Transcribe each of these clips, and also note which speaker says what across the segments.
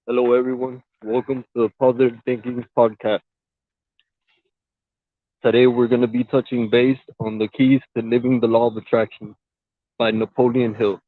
Speaker 1: Hello, everyone. Welcome to the Positive Thinking Podcast. Today, we're going to be touching base on the keys to living the law of attraction by Napoleon Hill.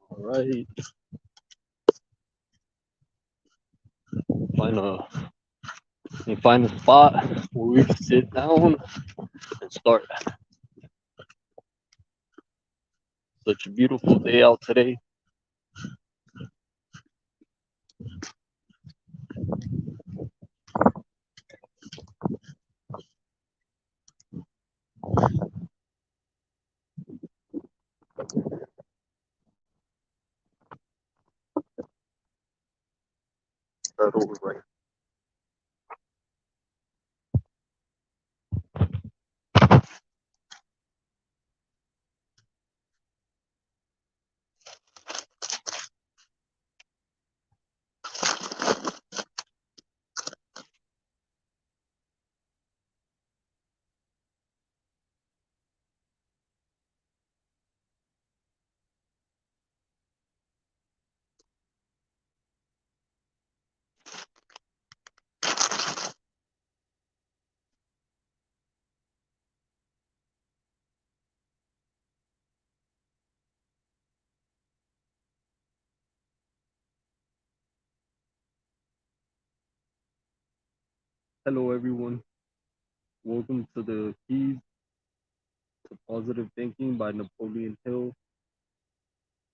Speaker 1: All right, find a find a spot where we can sit down and start. Such a beautiful day out today. Start over right. Hello, everyone. Welcome to the Keys to Positive Thinking by Napoleon Hill.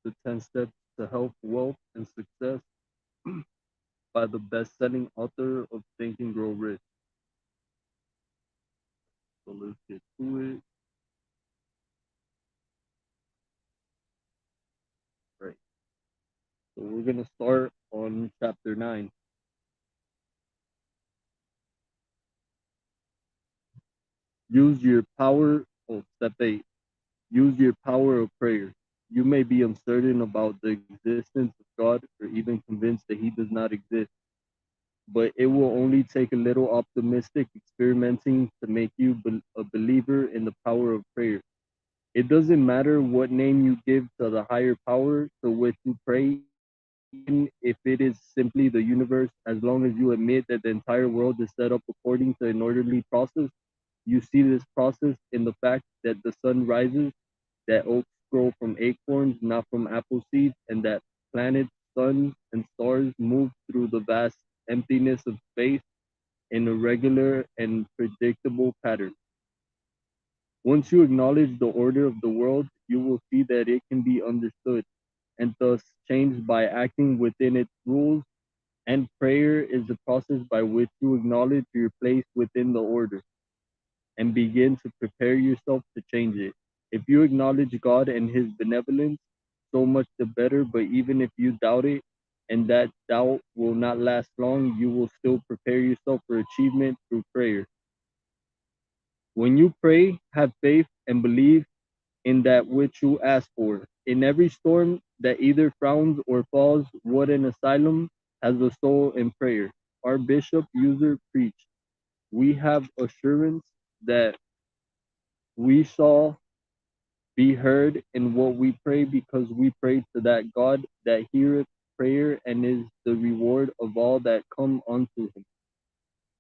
Speaker 1: The 10 Steps to Health, Wealth, and Success by the best-selling author of Think and Grow Rich. So let's get to it. Right. So we're gonna start on chapter 9. Use your power. Oh, step 8. Use your power of prayer. You may be uncertain about the existence of God or even convinced that He does not exist, but it will only take a little optimistic experimenting to make you a believer in the power of prayer. It doesn't matter what name you give to the higher power to which you pray, even if it is simply the universe, as long as you admit that the entire world is set up according to an orderly process. You see this process in the fact that the sun rises, that oaks grow from acorns, not from apple seeds, and that planets, suns, and stars move through the vast emptiness of space in a regular and predictable pattern. Once you acknowledge the order of the world, you will see that it can be understood and thus changed by acting within its rules, and prayer is the process by which you acknowledge your place within the order and begin to prepare yourself to change it. If you acknowledge God and His benevolence, so much the better, but even if you doubt it, and that doubt will not last long, you will still prepare yourself for achievement through prayer. When you pray, have faith and believe in that which you ask for. In every storm that either frowns or falls, what an asylum has a soul in prayer. Our Bishop User preached. We have assurance that we shall be heard in what we pray, because we pray to that God that heareth prayer and is the reward of all that come unto him.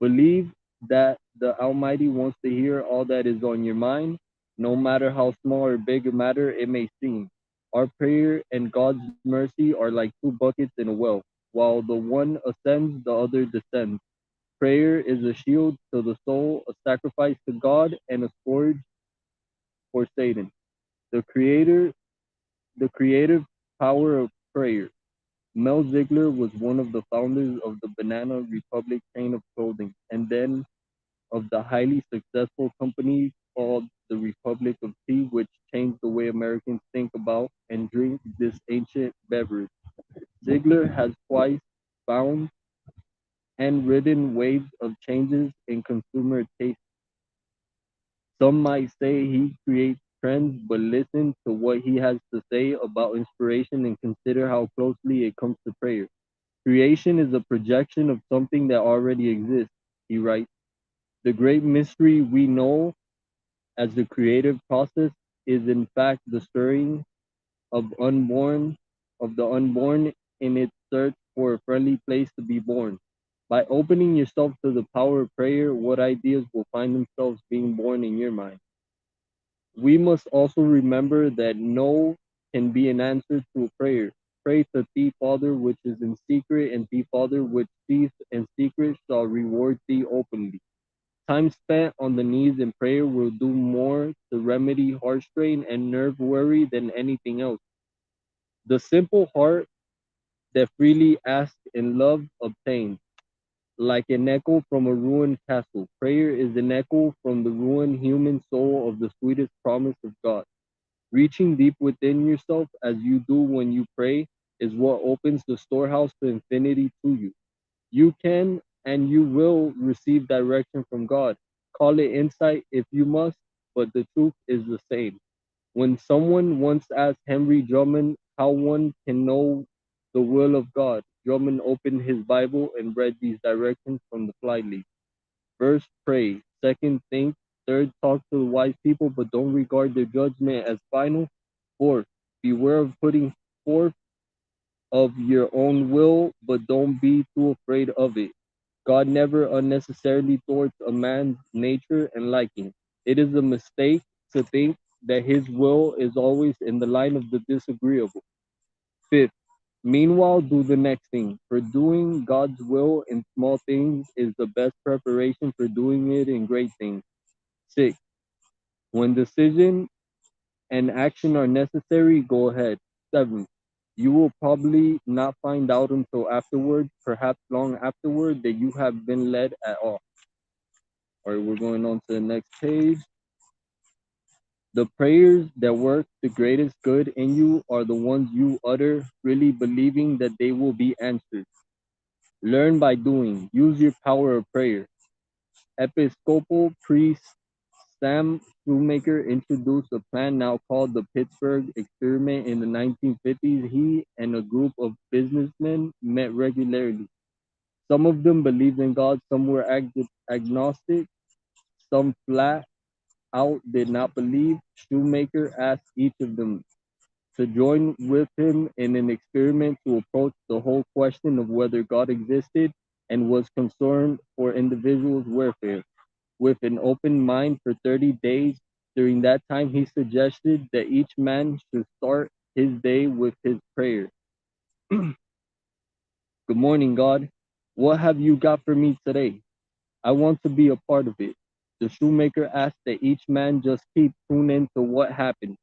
Speaker 1: Believe that the Almighty wants to hear all that is on your mind, no matter how small or big a matter it may seem. Our prayer and God's mercy are like two buckets in a well. While the one ascends, the other descends. Prayer is a shield to the soul, a sacrifice to God, and a scourge for Satan. The creator, the creative power of prayer. Mel Ziegler was one of the founders of the Banana Republic chain of clothing, and then of the highly successful company called the Republic of Tea, which changed the way Americans think about and drink this ancient beverage. Ziegler has twice found and ridden waves of changes in consumer taste. Some might say he creates trends, but listen to what he has to say about inspiration and consider how closely it comes to prayer. Creation is a projection of something that already exists, he writes. The great mystery we know as the creative process is in fact the stirring of unborn of the unborn in its search for a friendly place to be born. By opening yourself to the power of prayer, what ideas will find themselves being born in your mind? We must also remember that no can be an answer to a prayer. Pray to thee, Father, which is in secret, and thee, Father, which seeth in secret, shall reward thee openly. Time spent on the knees in prayer will do more to remedy heart strain and nerve worry than anything else. The simple heart that freely asks in love obtains. Like an echo from a ruined castle, prayer is an echo from the ruined human soul of the sweetest promise of God. Reaching deep within yourself as you do when you pray is what opens the storehouse to infinity to you. You can and you will receive direction from God. Call it insight if you must, but the truth is the same. When someone once asked Henry Drummond how one can know the will of God, Drummond opened his Bible and read these directions from the flyleaf. First, pray. Second, think. Third, talk to the wise people, but don't regard their judgment as final. Fourth, beware of putting forth of your own will, but don't be too afraid of it. God never unnecessarily thwarts a man's nature and liking. It is a mistake to think that his will is always in the line of the disagreeable. Fifth, meanwhile, do the next thing. For doing God's will in small things is the best preparation for doing it in great things. Six, when decision and action are necessary, go ahead. Seven, you will probably not find out until afterward, perhaps long afterward, that you have been led at all. All right, we're going on to the next page. The prayers that work the greatest good in you are the ones you utter, really believing that they will be answered. Learn by doing. Use your power of prayer. Episcopal priest Sam Shoemaker introduced a plan now called the Pittsburgh Experiment in the 1950s. He and a group of businessmen met regularly. Some of them believed in God, some were agnostic, some flat out did not believe. Shoemaker asked each of them to join with him in an experiment to approach the whole question of whether God existed and was concerned for individuals' welfare. With an open mind for 30 days, during that time, he suggested that each man should start his day with his prayer. Good morning, God. What have you got for me today? I want to be a part of it. The shoemaker asked that each man just keep tuned into what happened,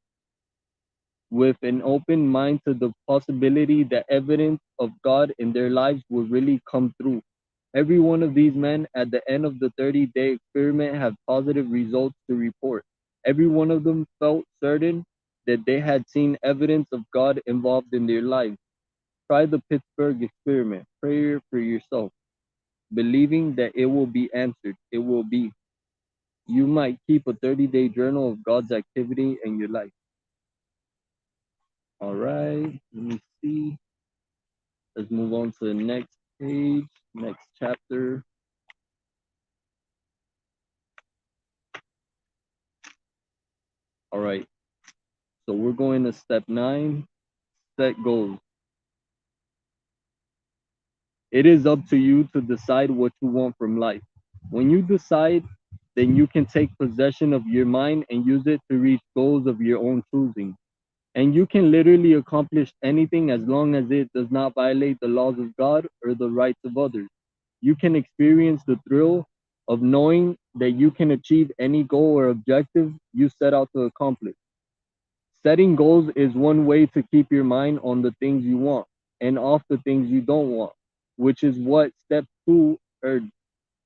Speaker 1: with an open mind to the possibility that evidence of God in their lives will really come through. Every one of these men at the end of the 30-day experiment had positive results to report. Every one of them felt certain that they had seen evidence of God involved in their lives. Try the Pittsburgh experiment. Prayer for yourself, believing that it will be answered. It will be. You might keep a 30-day journal of God's activity in your life. All right, let me see. Let's move on to the next page, next chapter. All right. So we're going to step 9, set goals. It is up to you to decide what you want from life. When you decide, then you can take possession of your mind and use it to reach goals of your own choosing. And you can literally accomplish anything as long as it does not violate the laws of God or the rights of others. You can experience the thrill of knowing that you can achieve any goal or objective you set out to accomplish. Setting goals is one way to keep your mind on the things you want and off the things you don't want, which is what step 2 urged.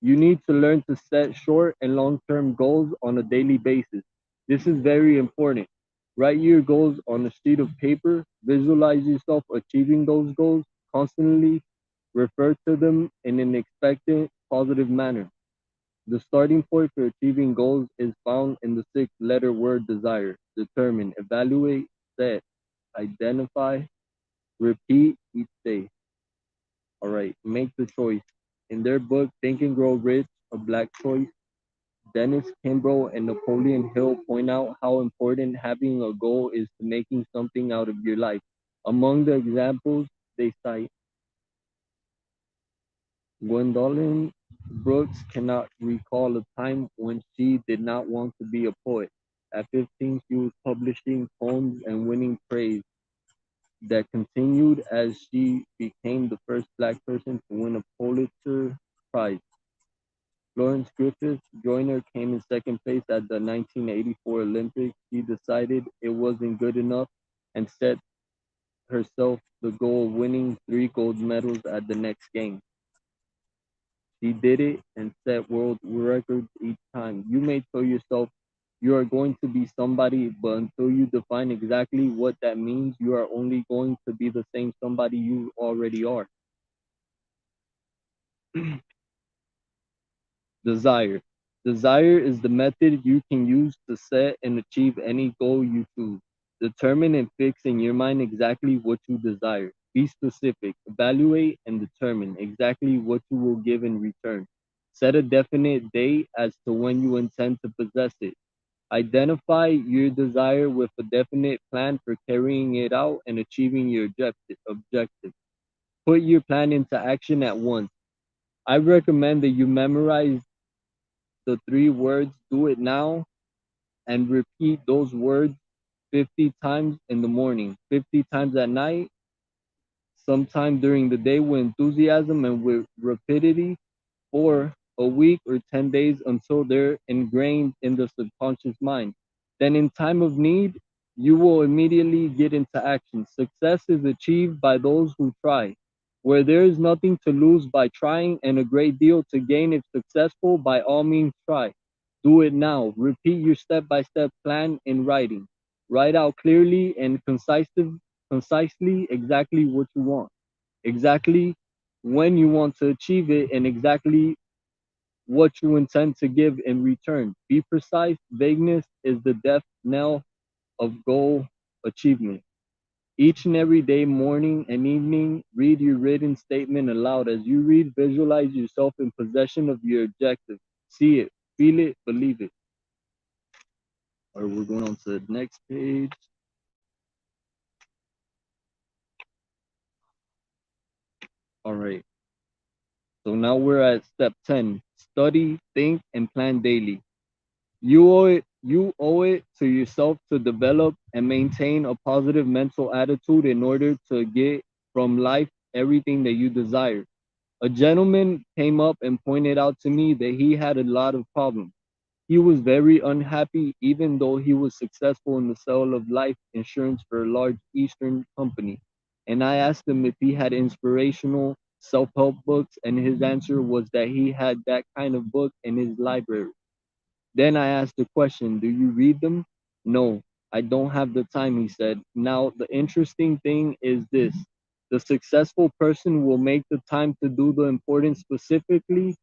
Speaker 1: You need to learn to set short and long term goals on a daily basis. This is very important. Write your goals on a sheet of paper, visualize yourself achieving those goals constantly, refer to them in an expectant, positive manner. The starting point for achieving goals is found in the six letter word desire. Determine, evaluate, set, identify, repeat each day. All right, make the choice. In their book, Think and Grow Rich, A Black Choice, Dennis Kimbrough and Napoleon Hill point out how important having a goal is to making something out of your life. Among the examples they cite, Gwendolyn Brooks cannot recall a time when she did not want to be a poet. At 15, she was publishing poems and winning praise that continued as she became the first Black person to win a Pulitzer Prize. Florence Griffith Joyner came in second place at the 1984 Olympics. She decided it wasn't good enough and set herself the goal of winning 3 gold medals at the next game. She did it and set world records each time. You may tell yourself you are going to be somebody, but until you define exactly what that means, you are only going to be the same somebody you already are. Desire. Desire is the method you can use to set and achieve any goal you choose. Determine and fix in your mind exactly what you desire. Be specific, evaluate, and determine exactly what you will give in return. Set a definite date as to when you intend to possess it. Identify your desire with a definite plan for carrying it out and achieving your objective. Put your plan into action at once. I recommend that you memorize the 3 words, do it now, and repeat those words 50 times in the morning, 50 times at night, sometime during the day with enthusiasm and with rapidity, for a week or 10 days until they're ingrained in the subconscious mind. Then, in time of need, you will immediately get into action. Success is achieved by those who try. Where there is nothing to lose by trying and a great deal to gain if successful, by all means try. Do it now. Repeat your step by step plan in writing. Write out clearly and concisely exactly what you want, exactly when you want to achieve it, and exactly what you intend to give in return. Be precise. Vagueness is the death knell of goal achievement. Each and every day, morning and evening, read your written statement aloud. As you read, visualize yourself in possession of your objective. See it, feel it, believe it. All right, we're going on to the next page. All right. So now we're at step 10. Study, think, and plan daily. You owe it to yourself to develop and maintain a positive mental attitude in order to get from life everything that you desire. A gentleman came up and pointed out to me that he had a lot of problems. He was very unhappy even though he was successful in the sale of life insurance for a large Eastern company. And I asked him if he had inspirational self-help books, and his answer was that he had that kind of book in his library. Then I asked the question, do you read them? No, I don't have the time, he said. Now, the interesting thing is this: the successful person will make the time to do the important specifically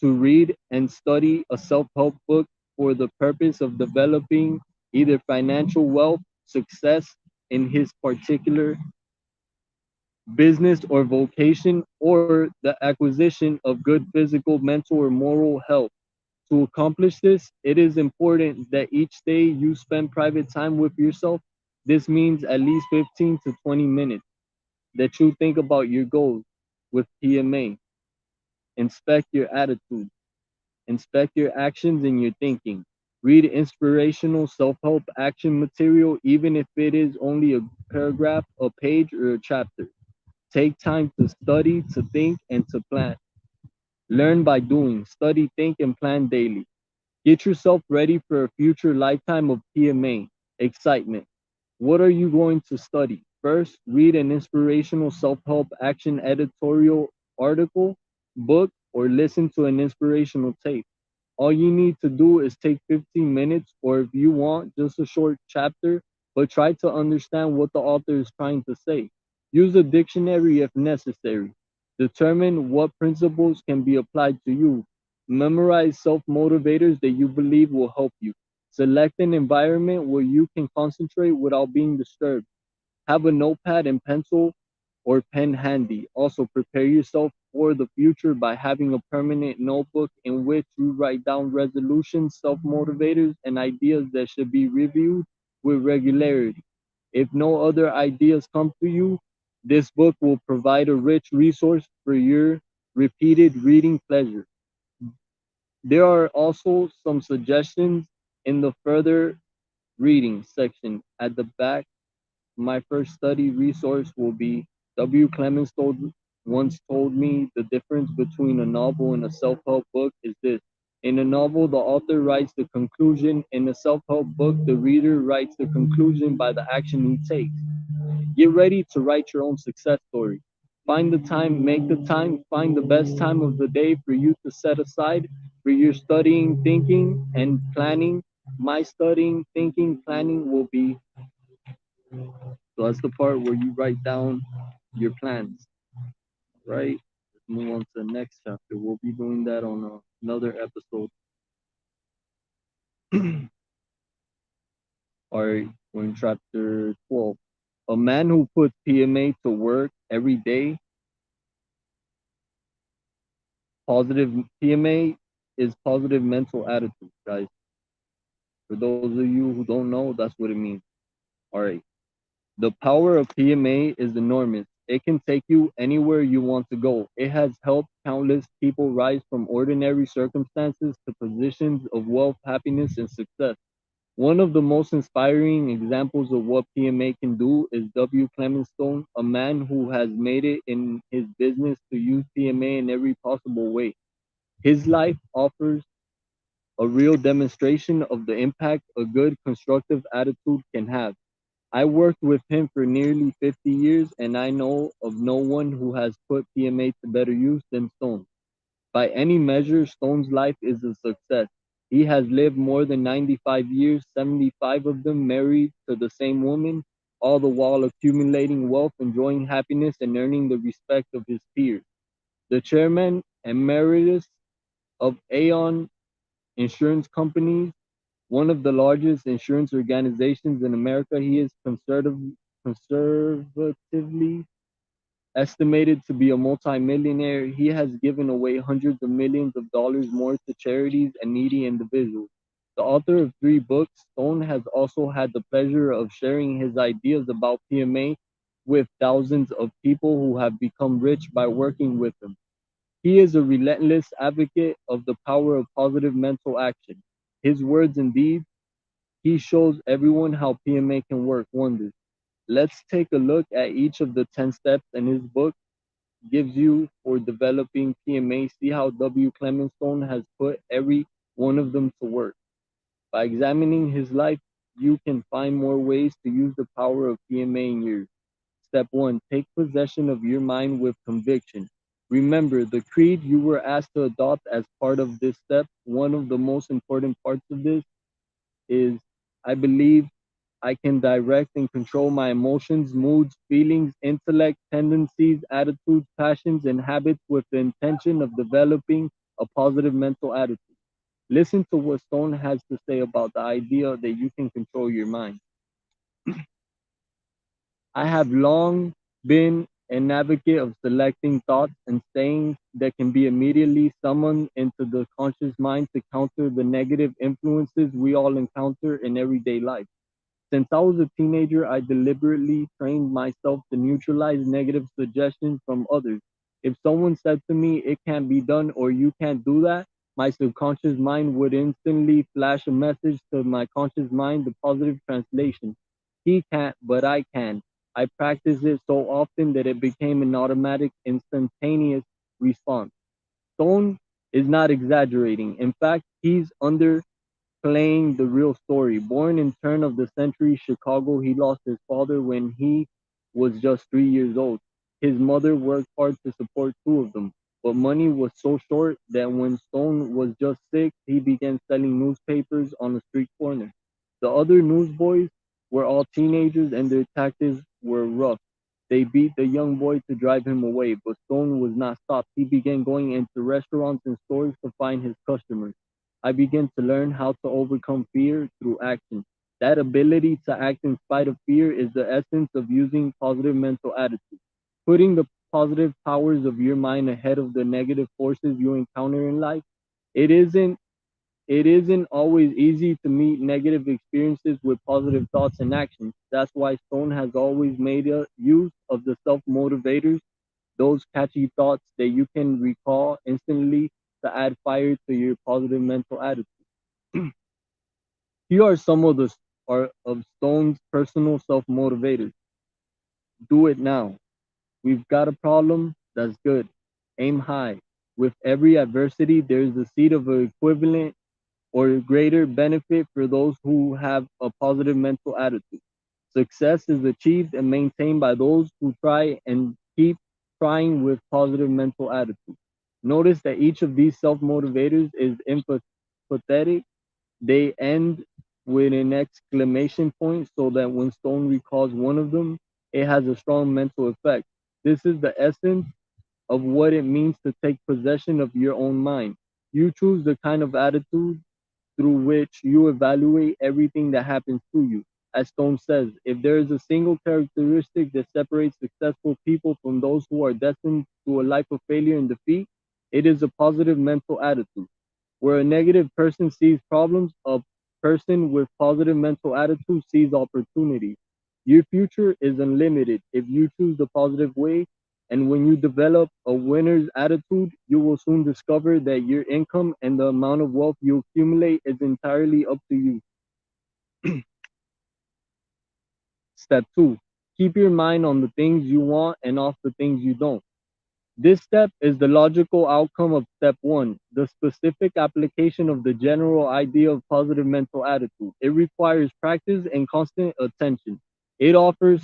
Speaker 1: to read and study a self help book for the purpose of developing either financial wealth, success in his particular business or vocation, or the acquisition of good physical, mental, or moral health. To accomplish this, it is important that each day you spend private time with yourself. This means at least 15 to 20 minutes that you think about your goals with PMA. Inspect your attitude, inspect your actions and your thinking. Read inspirational self help action material, even if it is only a paragraph, a page, or a chapter. Take time to study, to think, and to plan. Learn by doing. Study, think, and plan daily. Get yourself ready for a future lifetime of PMA. Excitement. What are you going to study? First, read an inspirational self help action editorial article, book, or listen to an inspirational tape. All you need to do is take 15 minutes, or if you want, just a short chapter, but try to understand what the author is trying to say. Use a dictionary if necessary. Determine what principles can be applied to you. Memorize self motivators that you believe will help you. Select an environment where you can concentrate without being disturbed. Have a notepad and pencil or pen handy. Also, prepare yourself for the future by having a permanent notebook in which you write down resolutions, self motivators, and ideas that should be reviewed with regularity. If no other ideas come to you, this book will provide a rich resource for your repeated reading pleasure. There are also some suggestions in the further reading section at the back. My first study resource will be W. Clemens once told me the difference between a novel and a self help book is this. In a novel, the author writes the conclusion. In a self help book, the reader writes the conclusion by the action he takes. Get ready to write your own success story. Find the time, make the time, find the best time of the day for you to set aside for your studying, thinking, and planning. My studying, thinking, planning will be so that's the part where you write down your plans, right? Let's move on to the next chapter. We'll be doing that on another episode. All right, we're in chapter 12. A man who puts PMA to work every day, positive PMA is positive mental attitude, guys. For those of you who don't know, that's what it means. All right. The power of PMA is enormous. It can take you anywhere you want to go. It has helped countless people rise from ordinary circumstances to positions of wealth, happiness, and success. One of the most inspiring examples of what PMA can do is W. Clement Stone, a man who has made it in his business to use PMA in every possible way. His life offers a real demonstration of the impact a good constructive attitude can have. I worked with him for nearly 50 years, and I know of no one who has put PMA to better use than Stone. By any measure, Stone's life is a success. He has lived more than 95 years, 75 of them married to the same woman, all the while accumulating wealth, enjoying happiness, and earning the respect of his peers. The chairman emeritus of Aon Insurance Company, one of the largest insurance organizations in America, he is conservatively estimated to be a multimillionaire. He has given away hundreds of millions of dollars more to charities and needy individuals. The author of 3 books, Stone has also had the pleasure of sharing his ideas about PMA with thousands of people who have become rich by working with him. He is a relentless advocate of the power of positive mental action. His words and deeds, he shows everyone how PMA can work wonders. Let's take a look at each of the 10 steps in his book gives you for developing PMA. See how W. Clement Stone has put every one of them to work. By examining his life, you can find more ways to use the power of PMA in yours. Step 1. Take possession of your mind with conviction. Remember, the creed you were asked to adopt as part of this step, one of the most important parts of this is I believe I can direct and control my emotions, moods, feelings, intellect, tendencies, attitudes, passions, and habits with the intention of developing a positive mental attitude. Listen to what Stone has to say about the idea that you can control your mind. I have long been an advocate of selecting thoughts and sayings that can be immediately summoned into the conscious mind to counter the negative influences we all encounter in everyday life. Since I was a teenager, I deliberately trained myself to neutralize negative suggestions from others. If someone said to me, it can't be done or you can't do that, my subconscious mind would instantly flash a message to my conscious mind, the positive translation. He can't, but I can. I practiced it so often that it became an automatic, instantaneous response. Stone is not exaggerating. In fact, he's underplaying the real story. Born in turn of the century Chicago, he lost his father when he was just 3 years old. His mother worked hard to support two of them, but money was so short that when Stone was just 6, he began selling newspapers on a street corner. The other newsboys were all teenagers and their tactics were rough. They beat the young boy to drive him away, but Stone was not stopped. He began going into restaurants and stores to find his customers. I began to learn how to overcome fear through action. That ability to act in spite of fear is the essence of using positive mental attitude. Putting the positive powers of your mind ahead of the negative forces you encounter in life. It isn't it isn't always easy to meet negative experiences with positive thoughts and actions. That's why Stone has always made a use of the self motivators, those catchy thoughts that you can recall instantly to add fire to your positive mental attitude. Here are some of the are of Stone's personal self motivators. Do it now. We've got a problem. That's good. Aim high. With every adversity, there's a seed of an equivalent or greater benefit for those who have a positive mental attitude. Success is achieved and maintained by those who try and keep trying with positive mental attitude. Notice that each of these self motivators is empathetic. They end with an exclamation point so that when Stone recalls one of them, it has a strong mental effect. This is the essence of what it means to take possession of your own mind. You choose the kind of attitude through which you evaluate everything that happens to you. As Stone says, if there is a single characteristic that separates successful people from those who are destined to a life of failure and defeat, it is a positive mental attitude. Where a negative person sees problems, a person with positive mental attitude sees opportunities. Your future is unlimited if you choose the positive way, and when you develop a winner's attitude, you will soon discover that your income and the amount of wealth you accumulate is entirely up to you. Step 2. Keep your mind on the things you want and off the things you don't. This step is the logical outcome of step 1, the specific application of the general idea of positive mental attitude. It requires practice and constant attention. It offers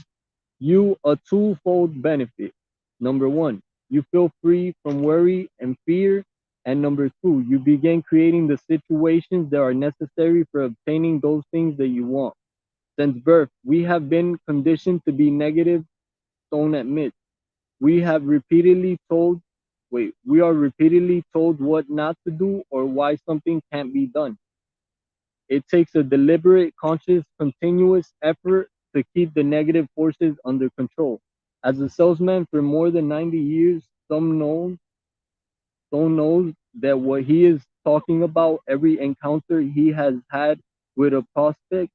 Speaker 1: you a twofold benefit. Number 1, you feel free from worry and fear. And number 2, you begin creating the situations that are necessary for obtaining those things that you want. Since birth, we have been conditioned to be negative, Stone admits. We have repeatedly told, we are repeatedly told what not to do or why something can't be done. It takes a deliberate, conscious, continuous effort to keep the negative forces under control. As a salesman for more than 90 years, Stone knows that what he is talking about, every encounter he has had with a prospect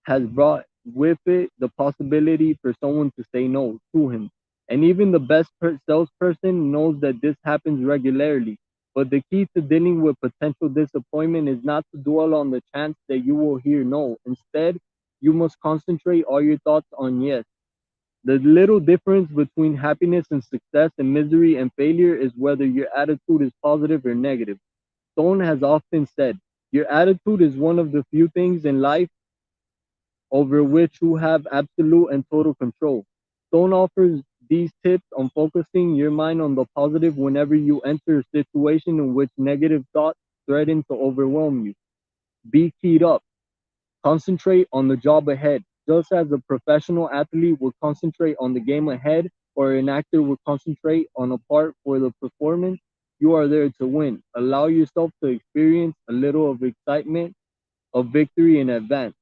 Speaker 1: has brought with it the possibility for someone to say no to him. And even the best salesperson knows that this happens regularly. But the key to dealing with potential disappointment is not to dwell on the chance that you will hear no. Instead, you must concentrate all your thoughts on yes. The little difference between happiness and success and misery and failure is whether your attitude is positive or negative. Stone has often said, your attitude is one of the few things in life over which you have absolute and total control. Stone offers these tips on focusing your mind on the positive whenever you enter a situation in which negative thoughts threaten to overwhelm you. Be keyed up. Concentrate on the job ahead. Just as a professional athlete would concentrate on the game ahead, or an actor would concentrate on a part for the performance, you are there to win. Allow yourself to experience a little of excitement of victory in advance.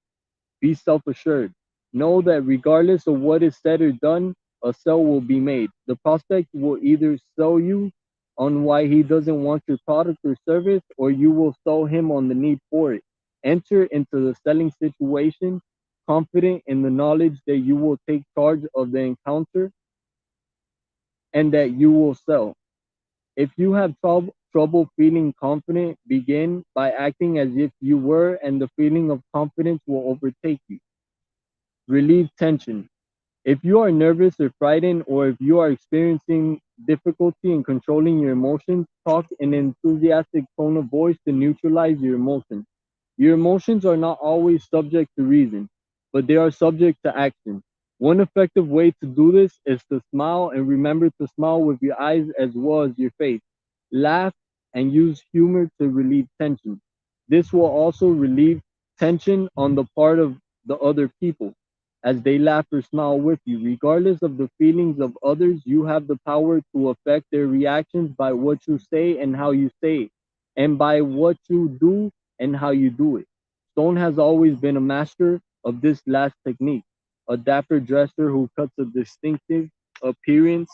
Speaker 1: Be self assured. Know that regardless of what is said or done, a sale will be made. The prospect will either sell you on why he doesn't want your product or service, or you will sell him on the need for it. Enter into the selling situation confident in the knowledge that you will take charge of the encounter and that you will sell. If you have trouble feeling confident, begin by acting as if you were, and the feeling of confidence will overtake you. Relieve tension. If you are nervous or frightened, or if you are experiencing difficulty in controlling your emotions, talk in an enthusiastic tone of voice to neutralize your emotions. Your emotions are not always subject to reason, but they are subject to action. One effective way to do this is to smile, and remember to smile with your eyes as well as your face. Laugh and use humor to relieve tension. This will also relieve tension on the part of the other people as they laugh or smile with you. Regardless of the feelings of others, you have the power to affect their reactions by what you say and how you say it, and by what you do and how you do it. Stone has always been a master of this last technique. A dapper dresser who cuts a distinctive appearance.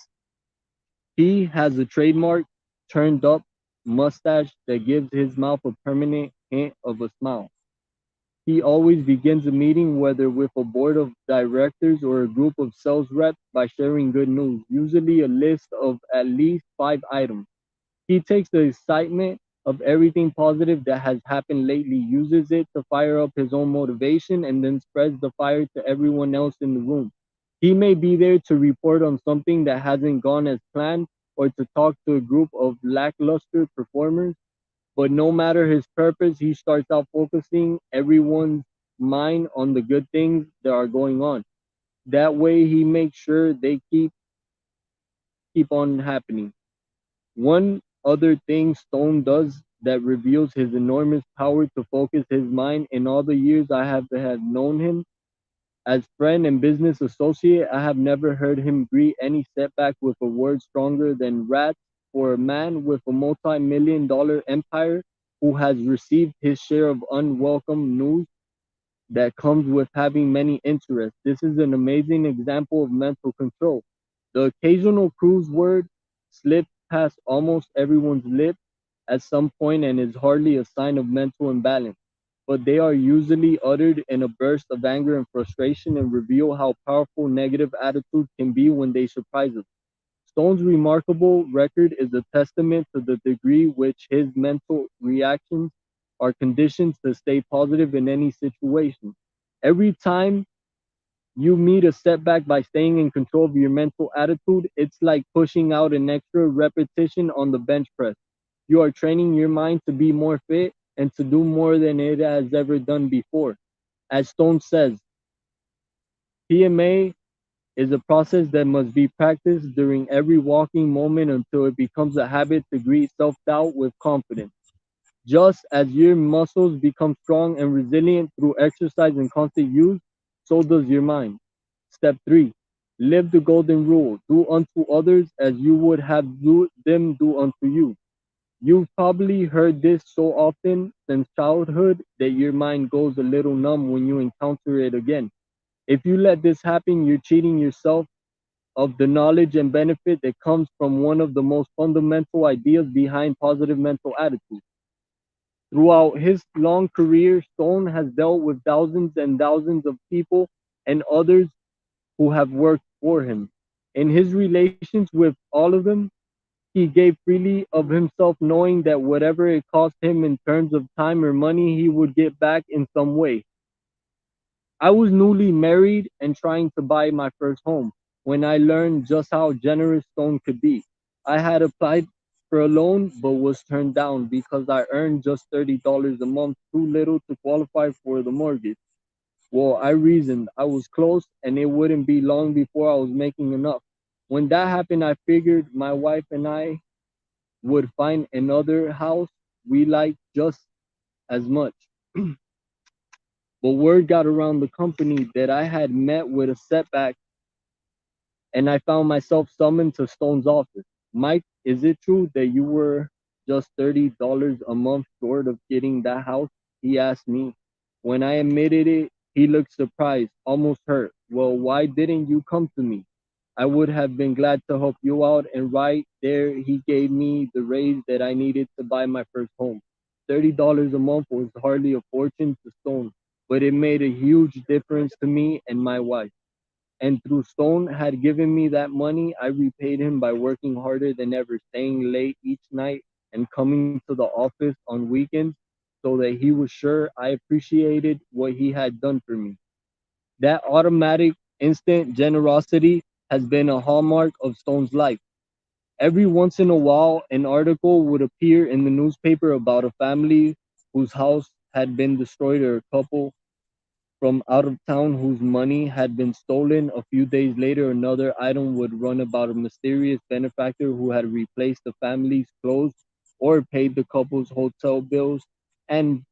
Speaker 1: He has a trademark turned up mustache that gives his mouth a permanent hint of a smile. He always begins a meeting, whether with a board of directors or a group of sales reps, by sharing good news, usually a list of at least 5 items. He takes the excitement of everything positive that has happened lately, uses it to fire up his own motivation, and then spreads the fire to everyone else in the room. He may be there to report on something that hasn't gone as planned, or to talk to a group of lackluster performers, but no matter his purpose, he starts out focusing everyone's mind on the good things that are going on. That way, he makes sure they keep on happening. One other thing Stone does that reveals his enormous power to focus his mind. In all the years I have had known him as friend and business associate, I have never heard him greet any setback with a word stronger than rats. For a man with a multi-million-dollar empire who has received his share of unwelcome news that comes with having many interests, this is an amazing example of mental control. The occasional cruise word slips past almost everyone's lips at some point and is hardly a sign of mental imbalance, but they are usually uttered in a burst of anger and frustration, and reveal how powerful negative attitudes can be when they surprise us. Stone's remarkable record is a testament to the degree which his mental reactions are conditioned to stay positive in any situation. Every time you meet a setback by staying in control of your mental attitude, it's like pushing out an extra repetition on the bench press. You are training your mind to be more fit and to do more than it has ever done before. As Stone says, PMA is a process that must be practiced during every walking moment until it becomes a habit to greet self doubt with confidence. Just as your muscles become strong and resilient through exercise and constant use, so does your mind. Step 3. Live the golden rule. Do unto others as you would have them do unto you. You've probably heard this so often since childhood that your mind goes a little numb when you encounter it again. If you let this happen, you're cheating yourself of the knowledge and benefit that comes from one of the most fundamental ideas behind positive mental attitude. Throughout his long career, Stone has dealt with thousands and thousands of people and others who have worked for him. In his relations with all of them, he gave freely of himself, knowing that whatever it cost him in terms of time or money, he would get back in some way. I was newly married and trying to buy my first home when I learned just how generous Stone could be. I had applied for a loan but was turned down because I earned just $30 a month, too little to qualify for the mortgage. Well, I reasoned I was close and it wouldn't be long before I was making enough. When that happened, I figured my wife and I would find another house we liked just as much. But word got around the company that I had met with a setback, and I found myself summoned to Stone's office. Mike, is it true that you were just $30 a month short of getting that house? He asked me. When I admitted it, he looked surprised, almost hurt. Well, why didn't you come to me? I would have been glad to help you out. And right there, he gave me the raise that I needed to buy my first home. $30 a month was hardly a fortune to Stone, but it made a huge difference to me and my wife. And through Stone had given me that money, I repaid him by working harder than ever, staying late each night and coming to the office on weekends so that he was sure I appreciated what he had done for me. That automatic, instant generosity has been a hallmark of Stone's life. Every once in a while, an article would appear in the newspaper about a family whose house had been destroyed or a couple from out of town whose money had been stolen. A few days later, another item would run about a mysterious benefactor who had replaced the family's clothes or paid the couple's hotel bills and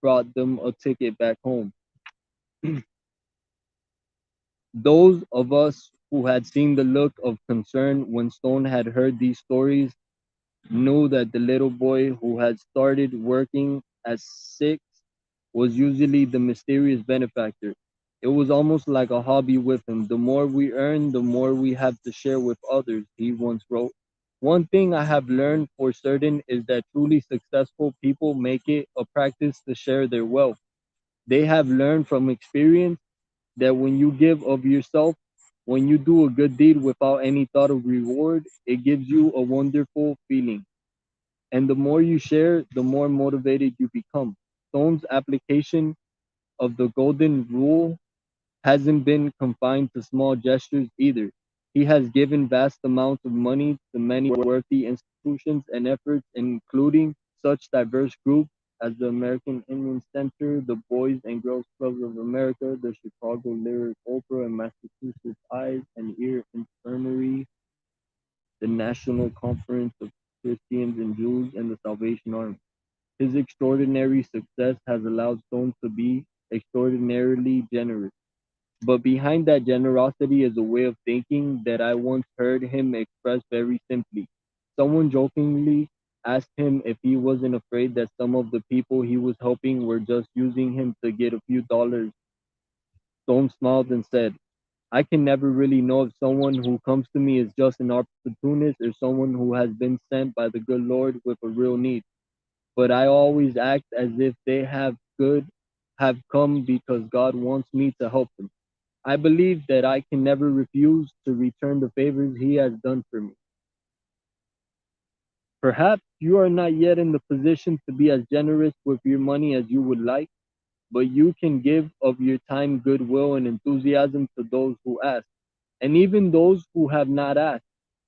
Speaker 1: brought them a ticket back home. Those of us who had seen the look of concern when Stone had heard these stories knew that the little boy who had started working at 6 was usually the mysterious benefactor. It was almost like a hobby with him. The more we earn, the more we have to share with others, he once wrote. One thing I have learned for certain is that truly successful people make it a practice to share their wealth. They have learned from experience that when you give of yourself, when you do a good deed without any thought of reward, it gives you a wonderful feeling. And the more you share, the more motivated you become. Stone's application of the golden rule hasn't been confined to small gestures either. He has given vast amounts of money to many worthy institutions and efforts, including such diverse groups as the American Indian Center, the Boys and Girls Clubs of America, the Chicago Lyric Opera, and Massachusetts Eyes and Ear Infirmary, the National Conference of Christians and Jews, and the Salvation Army. His extraordinary success has allowed Stone to be extraordinarily generous. But behind that generosity is a way of thinking that I once heard him express very simply. Someone jokingly asked him if he wasn't afraid that some of the people he was helping were just using him to get a few dollars. Stone smiled and said, I can never really know if someone who comes to me is just an opportunist or someone who has been sent by the good Lord with a real need. But I always act as if they have come because God wants me to help them. I believe that I can never refuse to return the favors he has done for me. Perhaps you are not yet in the position to be as generous with your money as you would like, but you can give of your time, goodwill, and enthusiasm to those who ask, and even those who have not asked.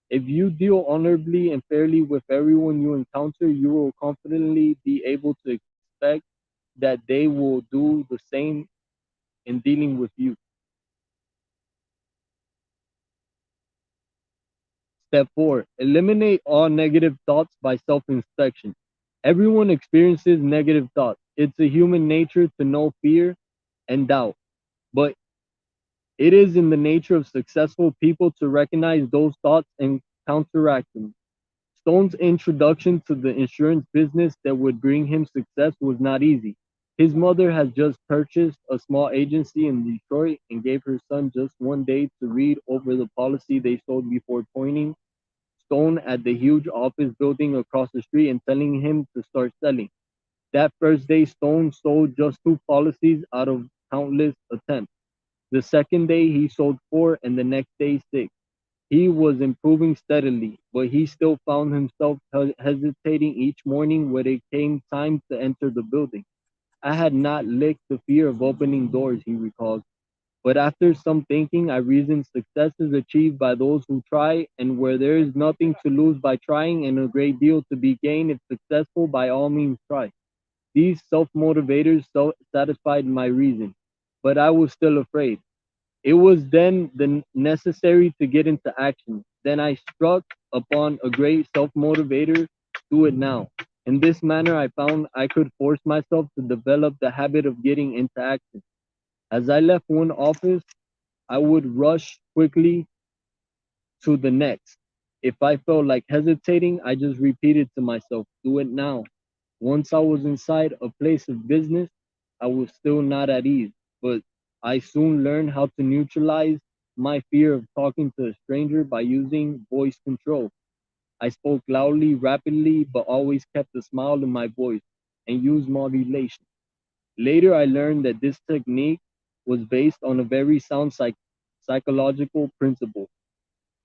Speaker 1: If you deal honorably and fairly with everyone you encounter, you will confidently be able to expect that they will do the same in dealing with you. Step 4. Eliminate all negative thoughts by self inspection. Everyone experiences negative thoughts. It's a human nature to know fear and doubt, but it is in the nature of successful people to recognize those thoughts and counteract them. Stone's introduction to the insurance business that would bring him success was not easy. His mother had just purchased a small agency in Detroit and gave her son just one day to read over the policy they sold before pointing Stone at the huge office building across the street and telling him to start selling. That first day, Stone sold just 2 policies out of countless attempts. The second day, he sold 4, and the next day, 6. He was improving steadily, but he still found himself hesitating each morning when it came time to enter the building. I had not licked the fear of opening doors, he recalled. But after some thinking, I reasoned success is achieved by those who try, and where there is nothing to lose by trying and a great deal to be gained if successful, by all means try. These self motivators satisfied my reason, but I was still afraid. It was then necessary to get into action. Then I struck upon a great self motivator: do it now. In this manner, I found I could force myself to develop the habit of getting into action. As I left one office, I would rush quickly to the next. If I felt like hesitating, I just repeated to myself, do it now. Once I was inside a place of business, I was still not at ease, but I soon learned how to neutralize my fear of talking to a stranger by using voice control. I spoke loudly, rapidly, but always kept a smile in my voice and used modulation. Later, I learned that this technique was based on a very sound psychological principle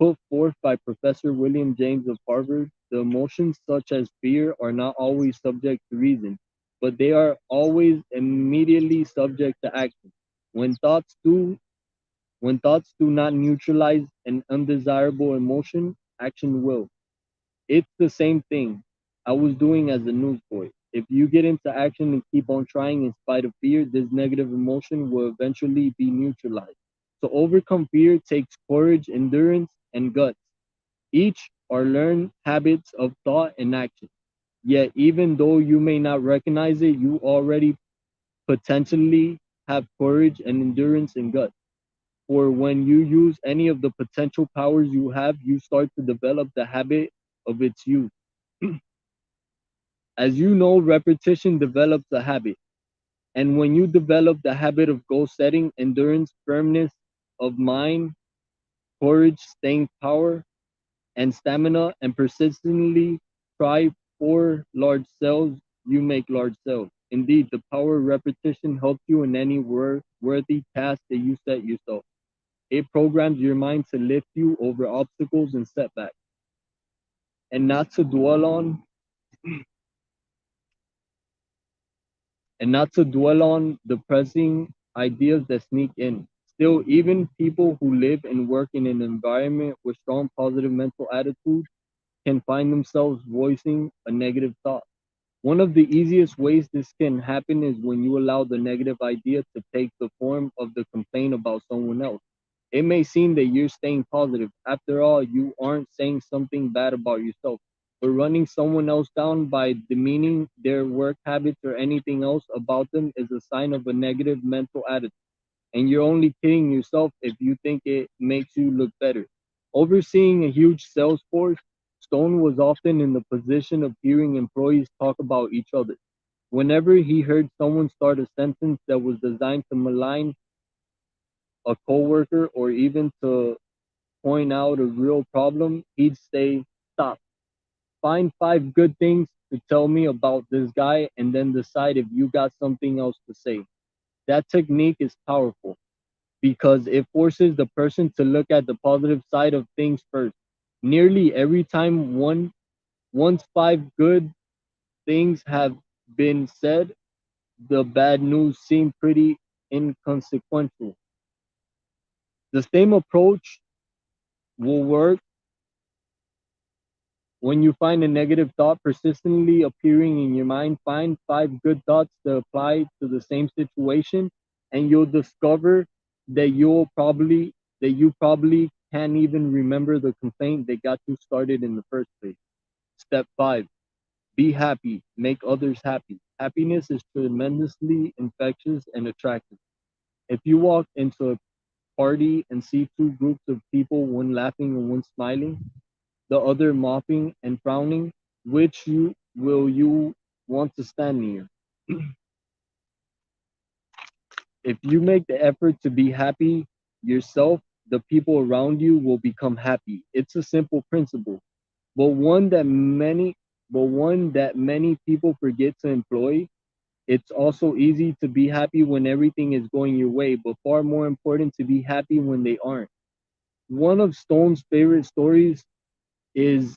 Speaker 1: put forth by Professor William James of Harvard. The emotions such as fear are not always subject to reason, but they are always immediately subject to action. When thoughts do when thoughts do not neutralize an undesirable emotion, action will. It's the same thing I was doing as a newsboy. If you get into action and keep on trying in spite of fear, this negative emotion will eventually be neutralized. To overcome fear takes courage, endurance, and guts. Each are learned habits of thought and action. Yet, even though you may not recognize it, you already potentially have courage and endurance and guts. For when you use any of the potential powers you have, you start to develop the habit of its use. As you know, repetition develops a habit. And when you develop the habit of goal setting, endurance, firmness of mind, courage, staying power, and stamina, and persistently try for large cells, you make large cells. Indeed, the power of repetition helps you in any worthy task that you set yourself. It programs your mind to lift you over obstacles and setbacks, and not to dwell on and not to dwell on depressing ideas that sneak in. Still, even people who live and work in an environment with strong positive mental attitude can find themselves voicing a negative thought. One of the easiest ways this can happen is when you allow the negative idea to take the form of the complaint about someone else. It may seem that you're staying positive. After all, you aren't saying something bad about yourself, but running someone else down by demeaning their work habits or anything else about them is a sign of a negative mental attitude. And you're only kidding yourself if you think it makes you look better. Overseeing a huge sales force, Stone was often in the position of hearing employees talk about each other. Whenever he heard someone start a sentence that was designed to malign a coworker or even to point out a real problem, he'd say, "Stop. Find five good things to tell me about this guy and then decide if you got something else to say." That technique is powerful because it forces the person to look at the positive side of things first. Nearly every time once five good things have been said, the bad news seemed pretty inconsequential. The same approach will work when you find a negative thought persistently appearing in your mind. Find five good thoughts to apply to the same situation, and you'll discover that you probably can't even remember the complaint that got you started in the first place. Step 5. Be happy. Make others happy. Happiness is tremendously infectious and attractive. If you walk into a party and see two groups of people, one laughing and one smiling, the other moping and frowning, which you want to stand near? If you make the effort to be happy yourself, the people around you will become happy. It's a simple principle, but one that many people forget to employ. It's also easy to be happy when everything is going your way, but far more important to be happy when they aren't. One of Stone's favorite stories is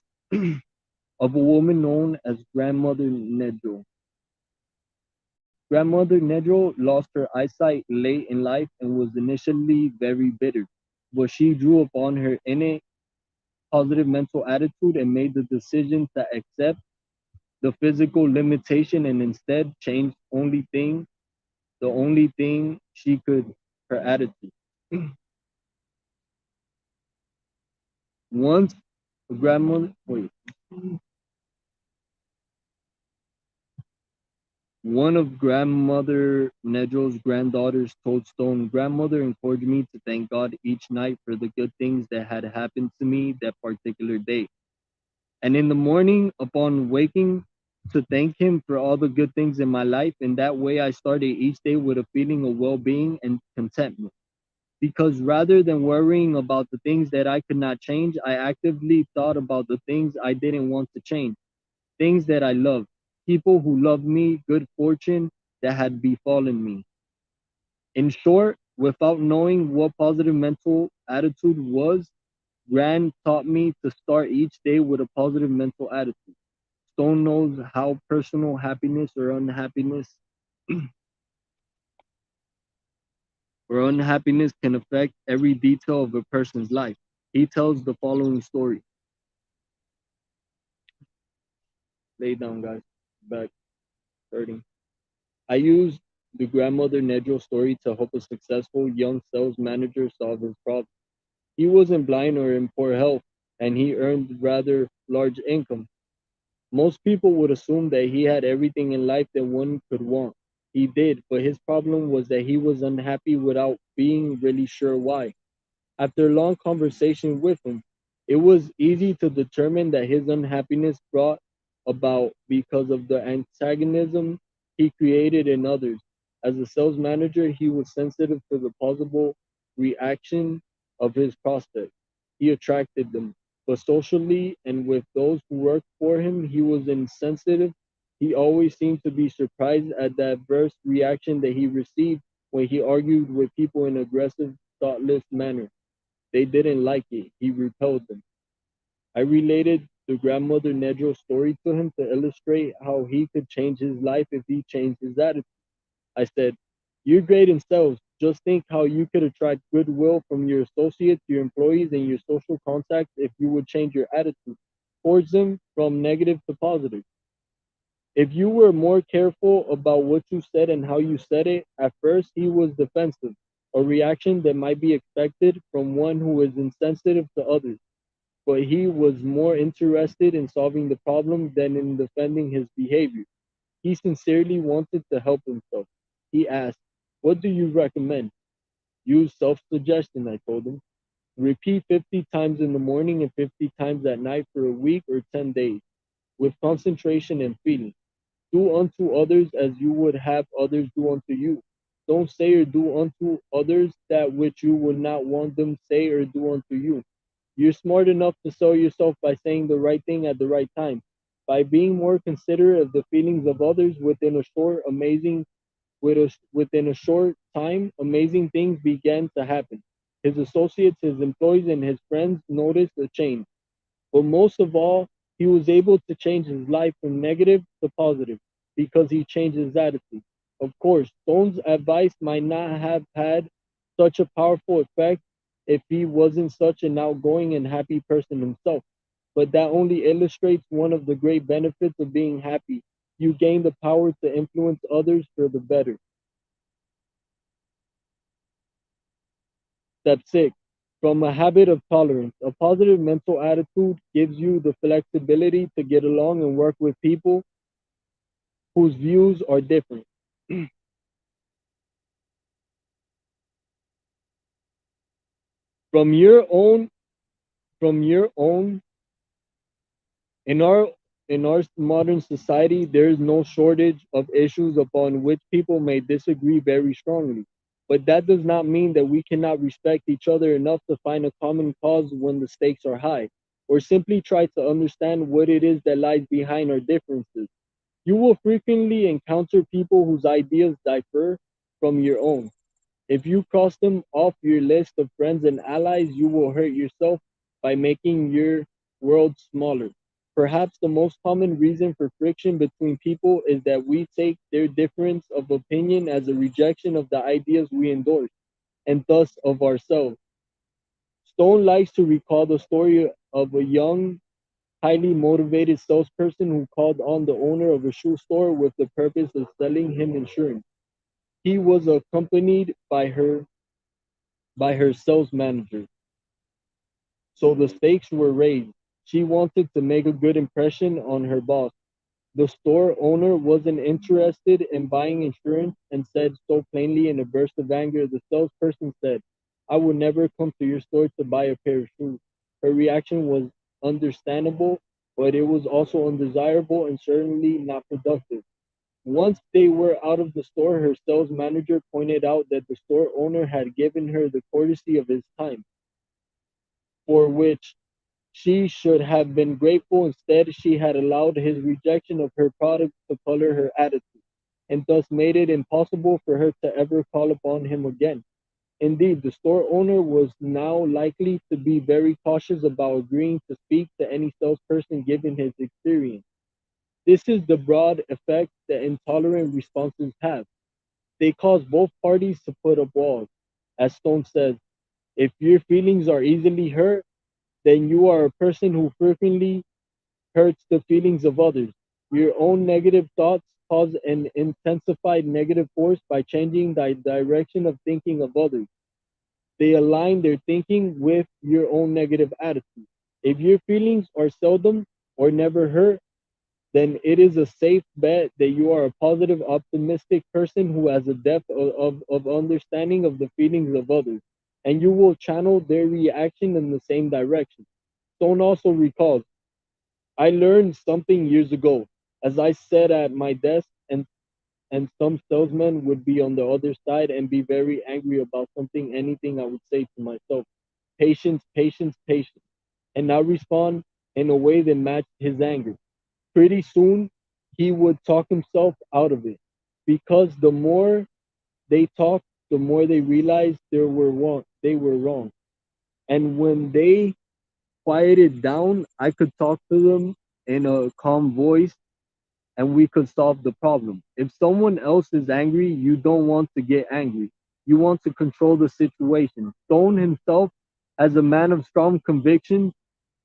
Speaker 1: of a woman known as Grandmother Nedro. Grandmother Nedro lost her eyesight late in life and was initially very bitter, but she drew upon her innate positive mental attitude and made the decision to accept the physical limitation and instead change the only thing she could, her attitude. Once grandmother wait, One of Grandmother Nedro's granddaughters told Stone, "Grandmother encouraged me to thank God each night for the good things that had happened to me that particular day. And in the morning, upon waking, to thank Him for all the good things in my life. And that way I started each day with a feeling of well being and contentment." because rather than worrying about the things that I could not change, I actively thought about the things I didn't want to change, things that I loved, people who loved me, good fortune that had befallen me. In short, without knowing what positive mental attitude was, Grand taught me to start each day with a positive mental attitude. Stone knows how personal happiness or unhappiness can affect every detail of a person's life. He tells the following story. Lay down, guys. Back, starting. I used the grandmother Nedro story to help a successful young sales manager solve his problem. He wasn't blind or in poor health, and he earned rather large income. Most people would assume that he had everything in life that one could want. He did, but his problem was that he was unhappy without being really sure why. After a long conversation with him, it was easy to determine that his unhappiness brought about because of the antagonism he created in others. As a sales manager, he was sensitive to the possible reaction of his prospects. He attracted them. But socially and with those who worked for him, he was insensitive. He always seemed to be surprised at the adverse reaction that he received when he argued with people in aggressive, thoughtless manner. They didn't like it. He repelled them. I related the grandmother Nedro story to him to illustrate how he could change his life if he changed his attitude. I said, "You're great in sales. Just think how you could attract goodwill from your associates, your employees, and your social contacts if you would change your attitude towards them from negative to positive. If you were more careful about what you said and how you said it, at first he was defensive, a reaction that might be expected from one who is insensitive to others. But he was more interested in solving the problem than in defending his behavior. He sincerely wanted to help himself. He asked, 'What do you recommend?' 'Use self suggestion,' I told him. 'Repeat 50 times in the morning and 50 times at night for a week or 10 days, with concentration and feeling. Do unto others as you would have others do unto you. Don't say or do unto others that which you would not want them say or do unto you. You're smart enough to sell yourself by saying the right thing at the right time, by being more considerate of the feelings of others within a short time, amazing things began to happen. His associates, his employees, and his friends noticed a change. But most of all, he was able to change his life from negative to positive because he changed his attitude. Of course, Stone's advice might not have had such a powerful effect if he wasn't such an outgoing and happy person himself. But that only illustrates one of the great benefits of being happy. You gain the power to influence others for the better. Step 6. From a habit of tolerance. A positive mental attitude gives you the flexibility to get along and work with people whose views are different. From your own, from your own, in our in our modern society, there is no shortage of issues upon which people may disagree very strongly. But that does not mean that we cannot respect each other enough to find a common cause when the stakes are high, or simply try to understand what it is that lies behind our differences. You will frequently encounter people whose ideas differ from your own. If you cross them off your list of friends and allies, you will hurt yourself by making your world smaller. Perhaps the most common reason for friction between people is that we take their difference of opinion as a rejection of the ideas we endorse, and thus of ourselves. Stone likes to recall the story of a young, highly motivated salesperson who called on the owner of a shoe store with the purpose of selling him insurance. He was accompanied by her sales manager, so the stakes were raised. She wanted to make a good impression on her boss. The store owner wasn't interested in buying insurance and said so plainly in a burst of anger. The salesperson said, "I would never come to your store to buy a pair of shoes." Her reaction was understandable, but it was also undesirable and certainly not productive. Once they were out of the store, her sales manager pointed out that the store owner had given her the courtesy of his time, for which she should have been grateful. Instead, she had allowed his rejection of her product to color her attitude, and thus made it impossible for her to ever call upon him again. Indeed, the store owner was now likely to be very cautious about agreeing to speak to any salesperson given his experience. This is the broad effect that intolerant responses have. They cause both parties to put up walls. As Stone says, if your feelings are easily hurt, then you are a person who frequently hurts the feelings of others. Your own negative thoughts cause an intensified negative force by changing the direction of thinking of others. They align their thinking with your own negative attitude. If your feelings are seldom or never hurt, then it is a safe bet that you are a positive, optimistic person who has a depth of understanding of the feelings of others, and you will channel their reaction in the same direction. Stone also recalls, I learned something years ago as I sat at my desk and some salesman would be on the other side and be very angry about something, anything I would say to myself, patience, patience, patience, and not respond in a way that matched his anger. Pretty soon, he would talk himself out of it because the more they talked, the more they realized they were wrong. And when they quieted down, I could talk to them in a calm voice and we could solve the problem. If someone else is angry, you don't want to get angry. You want to control the situation. Stone himself, as a man of strong convictions,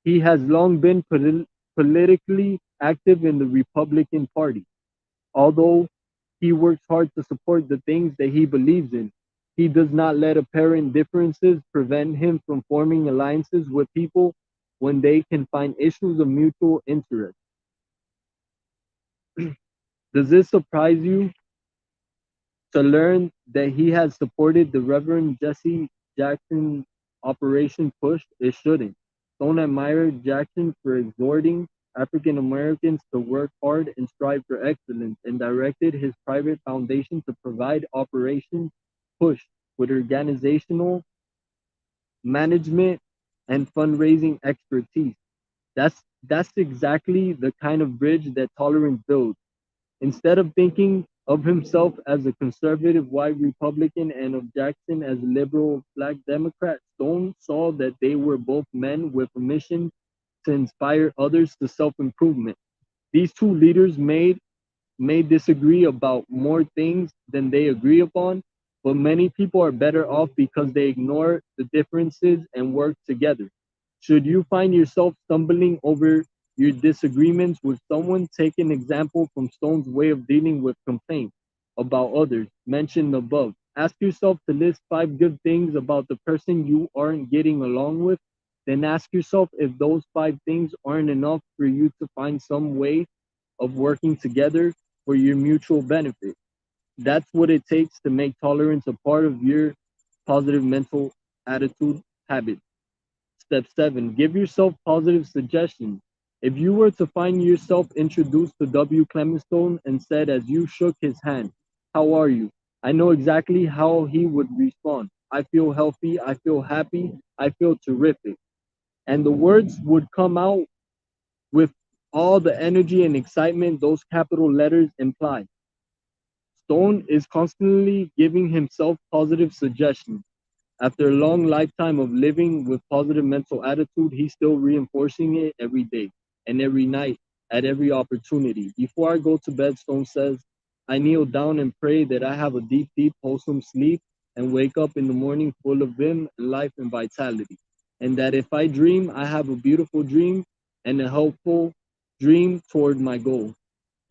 Speaker 1: he has long been politically active in the Republican Party. Although he works hard to support the things that he believes in, he does not let apparent differences prevent him from forming alliances with people when they can find issues of mutual interest. Does this surprise you to learn that he has supported the Reverend Jesse Jackson Operation Push? It shouldn't. Don't admire Jackson for exhorting African Americans to work hard and strive for excellence, and directed his private foundation to provide Operation Push with organizational, management, and fundraising expertise. That's exactly the kind of bridge that tolerance builds. Instead of thinking of himself as a conservative white Republican and of Jackson as a liberal black Democrat, Stone saw that they were both men with a mission to inspire others to self improvement. These two leaders may disagree about more things than they agree upon, but many people are better off because they ignore the differences and work together. Should you find yourself stumbling over your disagreements with someone, take an example from Stone's way of dealing with complaints about others mentioned above. Ask yourself to list 5 good things about the person you aren't getting along with. Then ask yourself if those 5 things aren't enough for you to find some way of working together for your mutual benefit. That's what it takes to make tolerance a part of your positive mental attitude habit. Step 7, give yourself positive suggestions. If you were to find yourself introduced to W. Clement Stone and said as you shook his hand, how are you? I know exactly how he would respond. I feel healthy. I feel happy. I feel terrific. And the words would come out with all the energy and excitement those capital letters imply. Stone is constantly giving himself positive suggestions. After a long lifetime of living with positive mental attitude, he's still reinforcing it every day and every night at every opportunity. Before I go to bed, Stone says, I kneel down and pray that I have a deep, deep, wholesome sleep and wake up in the morning full of vim, life, and vitality. And that if I dream, I have a beautiful dream and a helpful dream toward my goal.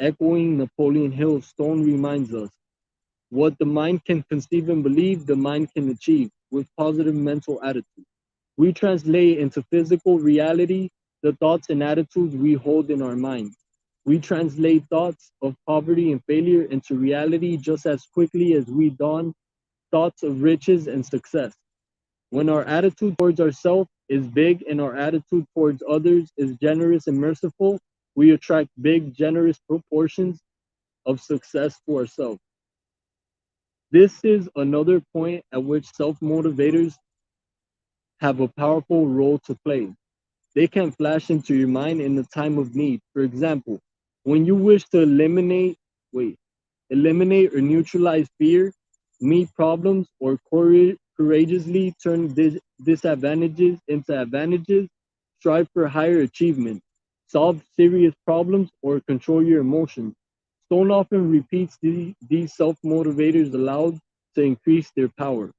Speaker 1: Echoing Napoleon Hill, Stone reminds us what the mind can conceive and believe, the mind can achieve with positive mental attitude. We translate into physical reality the thoughts and attitudes we hold in our mind. We translate thoughts of poverty and failure into reality just as quickly as we don thoughts of riches and success. When our attitude towards ourselves is big and our attitude towards others is generous and merciful, we attract big, generous proportions of success for ourselves. This is another point at which self motivators have a powerful role to play. They can flash into your mind in the time of need. For example, when you wish to eliminate or neutralize fear, meet problems, or courageously turn disadvantages into advantages, strive for higher achievement, solve serious problems, or control your emotions. Stone often repeats these self motivators aloud to increase their power,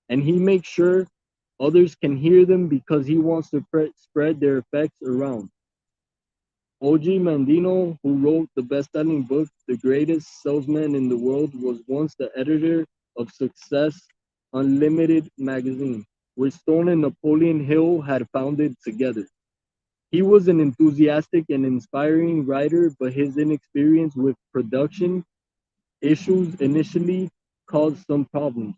Speaker 1: and he makes sure others can hear them because he wants to spread their effects around. O.G. Mandino, who wrote the best-selling book The Greatest Salesman in the World, was once the editor of Success Unlimited magazine, which Stone and Napoleon Hill had founded together. He was an enthusiastic and inspiring writer, but his inexperience with production issues initially caused some problems.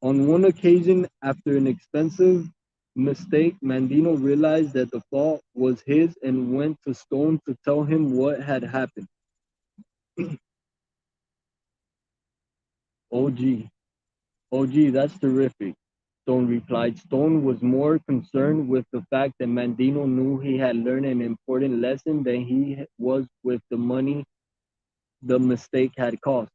Speaker 1: On one occasion, after an expensive mistake, Mandino realized that the fault was his and went to Stone to tell him what had happened. OG, OG, that's terrific. Stone replied. Stone was more concerned with the fact that Mandino knew he had learned an important lesson than he was with the money the mistake had cost.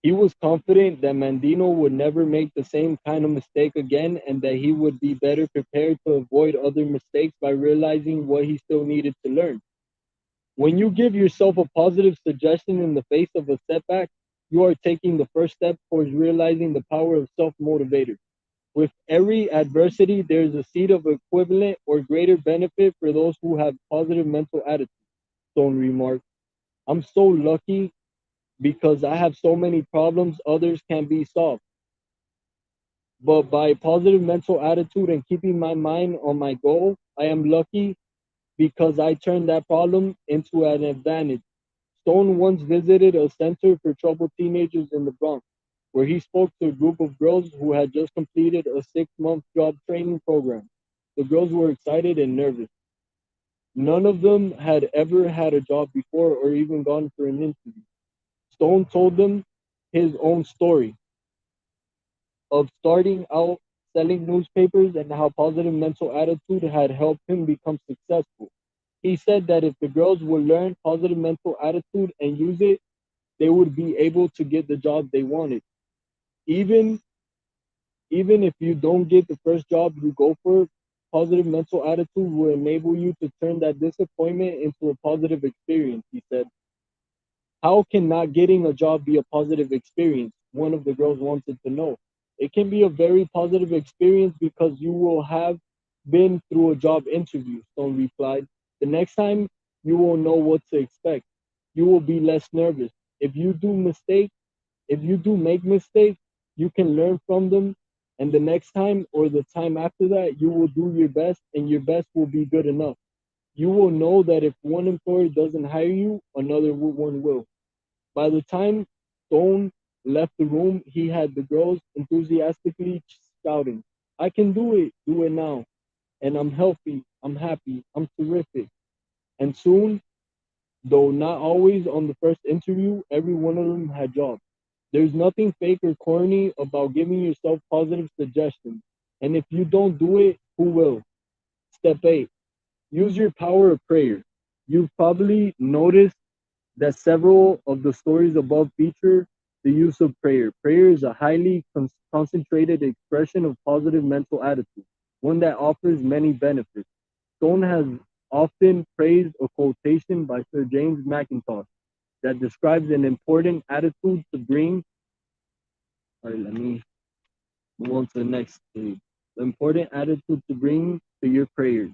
Speaker 1: He was confident that Mandino would never make the same kind of mistake again and that he would be better prepared to avoid other mistakes by realizing what he still needed to learn. When you give yourself a positive suggestion in the face of a setback, you are taking the first step towards realizing the power of self motivator. With every adversity, there is a seed of equivalent or greater benefit for those who have positive mental attitude. Stone remarked. I'm so lucky because I have so many problems others can be solved. But by positive mental attitude and keeping my mind on my goal, I am lucky because I turned that problem into an advantage. Stone once visited a center for troubled teenagers in the Bronx, where he spoke to a group of girls who had just completed a 6 month job training program. The girls were excited and nervous. None of them had ever had a job before or even gone for an interview. Stone told them his own story of starting out selling newspapers and how positive mental attitude had helped him become successful. He said that if the girls would learn positive mental attitude and use it, they would be able to get the job they wanted. Even even if you don't get the first job you go for, positive mental attitude will enable you to turn that disappointment into a positive experience, he said. How can not getting a job be a positive experience? One of the girls wanted to know. It can be a very positive experience because you will have been through a job interview, Stone replied. The next time you will know what to expect. You will be less nervous. If you do mistake, if you do make mistakes, you can learn from them, and the next time or the time after that, you will do your best and your best will be good enough. You will know that if one employer doesn't hire you, another one will. By the time Stone left the room, he had the girls enthusiastically shouting, I can do it now. And I'm healthy, I'm happy, I'm terrific. And soon, though not always on the first interview, every one of them had jobs. There's nothing fake or corny about giving yourself positive suggestions. And if you don't do it, who will? Step 8. Use your power of prayer. You've probably noticed that several of the stories above feature the use of prayer. Prayer is a highly concentrated expression of positive mental attitude, one that offers many benefits. Stone has often praised a quotation by Sir James Mackintosh that describes an important attitude to bring. All right, let me move on to the next page. The important attitude to bring to your prayers.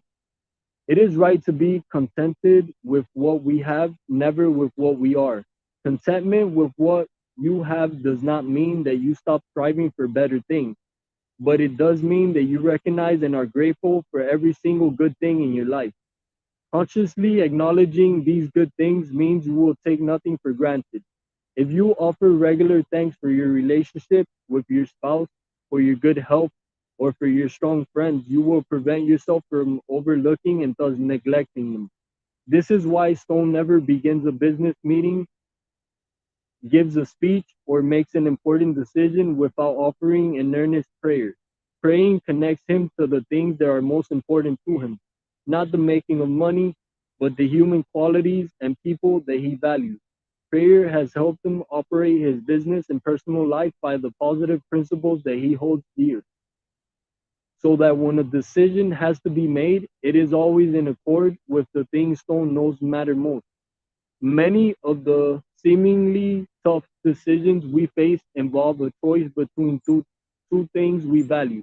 Speaker 1: It is right to be contented with what we have, never with what we are. Contentment with what you have does not mean that you stop striving for better things, but it does mean that you recognize and are grateful for every single good thing in your life. Consciously acknowledging these good things means you will take nothing for granted. If you offer regular thanks for your relationship with your spouse, for your good health, or for your strong friends, you will prevent yourself from overlooking and thus neglecting them. This is why Stone never begins a business meeting, gives a speech, or makes an important decision without offering an earnest prayer. Praying connects him to the things that are most important to him, not the making of money, but the human qualities and people that he values. Prayer has helped him operate his business and personal life by the positive principles that he holds dear, so that when a decision has to be made, it is always in accord with the things Stone knows matter most. Many of the seemingly tough decisions we face involve a choice between two things we value,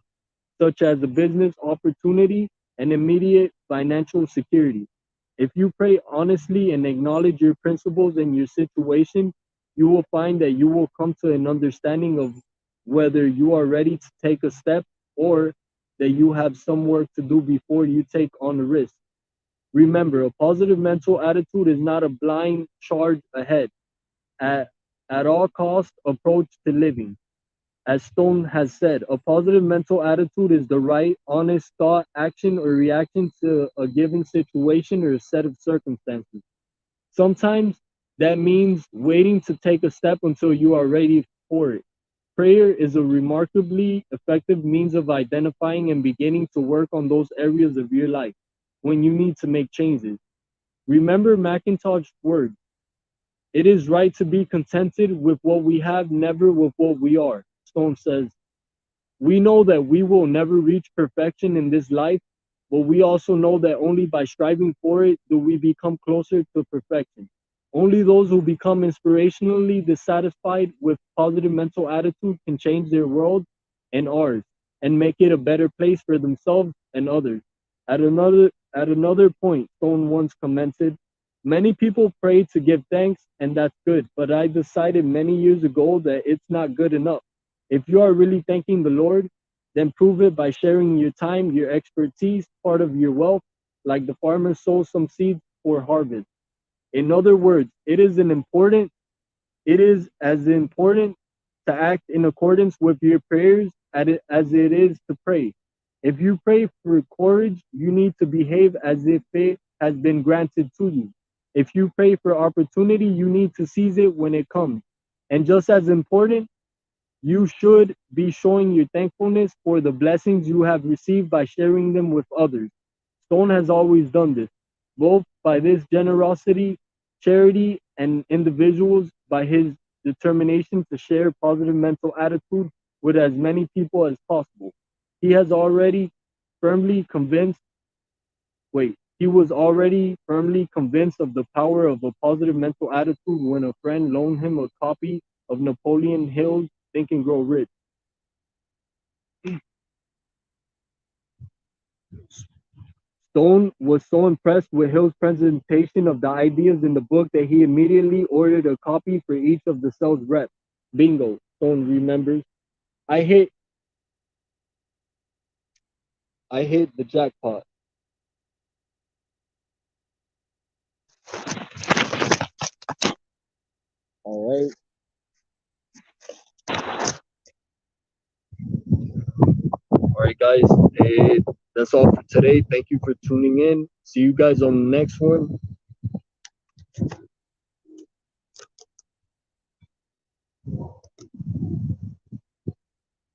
Speaker 1: such as a business opportunity and immediate financial security. If you pray honestly and acknowledge your principles and your situation, you will find that you will come to an understanding of whether you are ready to take a step or that you have some work to do before you take on a risk. Remember, a positive mental attitude is not a blind charge ahead, at, at all cost approach to living. As Stone has said, a positive mental attitude is the right, honest thought, action, or reaction to a given situation or a set of circumstances. Sometimes that means waiting to take a step until you are ready for it. Prayer is a remarkably effective means of identifying and beginning to work on those areas of your life when you need to make changes. Remember McIntosh's words: it is right to be contented with what we have, never with what we are. Stone says, we know that we will never reach perfection in this life, but we also know that only by striving for it do we become closer to perfection. Only those who become inspirationally dissatisfied with positive mental attitude can change their world and ours and make it a better place for themselves and others. At another point, Stone once commented, many people pray to give thanks, and that's good, but I decided many years ago that it's not good enough. If you are really thanking the Lord, then prove it by sharing your time, your expertise, part of your wealth, like the farmer sows some seeds for harvest. In other words, it is as important to act in accordance with your prayers as it is to pray. If you pray for courage, you need to behave as if it has been granted to you. If you pray for opportunity, you need to seize it when it comes. And just as important, you should be showing your thankfulness for the blessings you have received by sharing them with others. Stone has always done this, both by this generosity, charity, and individuals by his determination to share positive mental attitude with as many people as possible. He has already firmly convinced, he was already firmly convinced of the power of a positive mental attitude when a friend loaned him a copy of Napoleon Hill's Think and Grow Rich. Stone was so impressed with Hill's presentation of the ideas in the book that he immediately ordered a copy for each of the sales reps. Bingo, Stone remembers. I hit I hit the jackpot. All right. All right, guys. That's all for today. Thank you for tuning in. See you guys on the next one.